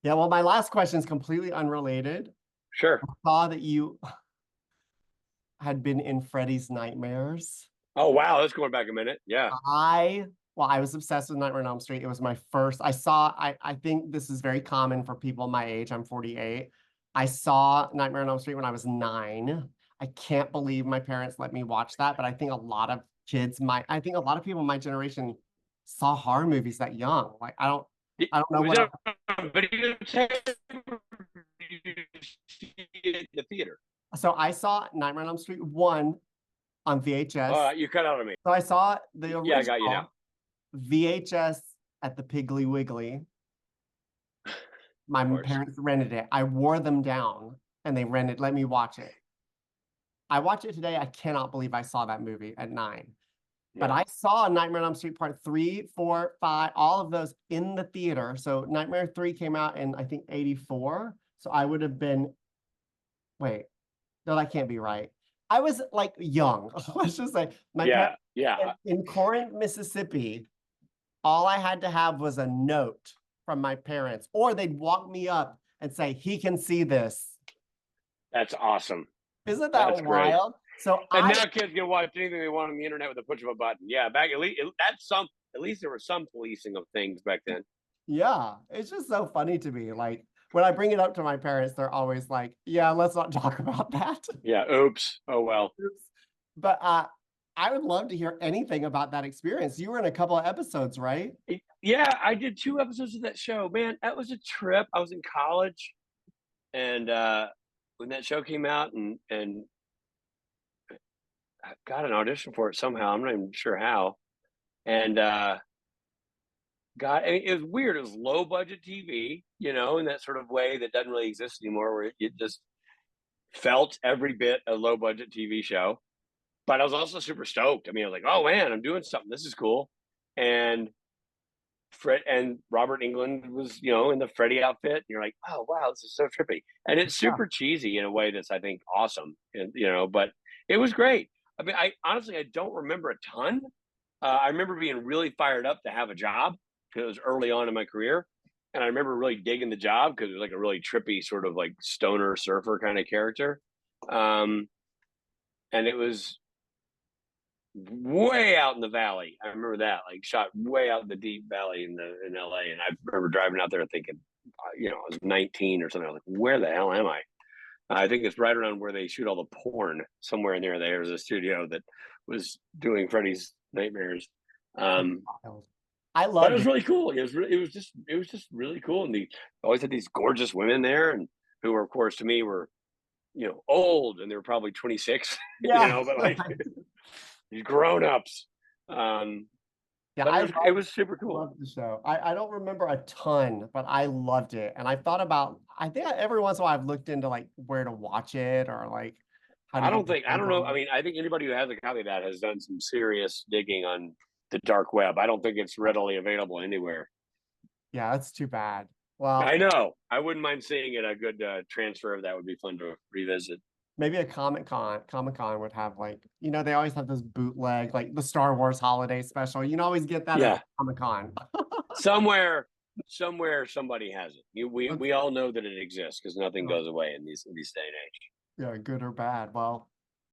Yeah, well, my last question is completely unrelated. Sure. I saw that you had been in Freddy's Nightmares. Oh wow, that's going back a minute. Yeah. I was obsessed with Nightmare on Elm Street. It was my first. I think this is very common for people my age. I'm 48. I saw Nightmare on Elm Street when I was 9. I can't believe my parents let me watch that, but I think a lot of people in my generation saw horror movies that young. Like, I don't know Was what that else. a videotape? Or did you see it in the theater? So I saw Nightmare on Elm Street 1 on VHS. You cut out on me. So I saw the Yeah, I got you now. original VHS at the Piggly Wiggly. Of My course. parents rented it. I wore them down and they let me watch it. I watch it today. I cannot believe I saw that movie at 9. But Yeah. I saw Nightmare on Elm Street Part 3, 4, 5, all of those in the theater. So Nightmare 3 came out in, I think, 84. So I would have been, wait, no, that can't be right. I was like young. Let's just say my parents Yeah. Yeah. in Corinth, Mississippi, all I had to have was a note from my parents, or they'd walk me up and say, he can see this. That's awesome. Isn't That's that great. wild? So And I, now kids can watch anything they want on the internet with a push of a button. Yeah, back that's some. At least there was some policing of things back then. yeah, it's just so funny to me. Like when I bring it up to my parents, they're always like, yeah, let's not talk about that. Yeah. Oops. Oh well. But I would love to hear anything about that experience. You were in a couple of episodes, right? Yeah, I did 2 episodes of that show. Man, that was a trip. I was in college, and when that show came out, and I got an audition for it somehow. I'm not even sure how. And got. I mean, it was weird. It was low budget TV, in that sort of way that doesn't really exist anymore, where it just felt every bit a low budget TV show. But I was also super stoked. I mean, I was like, oh man, I'm doing something. This is cool. And Fred and Robert England was, in the Freddy outfit. And you're like, oh wow, this is so trippy, and it's Yeah. super cheesy in a way that's I think awesome. And but it was great. I mean, I honestly I don't remember a ton. I remember being really fired up to have a job because it was early on in my career, and I remember really digging the job because it was like a really trippy sort of like stoner surfer kind of character. Um, and it was way out in the valley. I remember that, like shot way out in the deep valley in LA. And I remember driving out there thinking, I was 19 or something. I was like, where the hell am I? I think it's right around where they shoot all the porn somewhere in there. There was a studio that was doing Freddy's Nightmares. Um, I but it loved was it. really cool. It was just really cool. And they always had these gorgeous women there, and who were, of course, to me were old, and they were probably 26, Yeah. but like these grown ups. Um, Yeah, but it was super I cool. loved the show. I don't remember a ton, but I loved it. And I thought about, I think every once in a while I've looked into like where to watch it or like how to get the I shows don't know. I on. mean, I think anybody who has a copy of that has done some serious digging on the dark web. I don't think it's readily available anywhere. Yeah, that's too bad. Well, I know. I wouldn't mind seeing it. A good transfer of that would be fun to revisit. maybe a Comic Con would have like, they always have this bootleg, like the Star Wars holiday special. You can always get that at a Yeah, Comic Con. somewhere, somewhere, somebody has it. We all know that it exists because nothing goes away in these day and age. Yeah, good or bad. Well,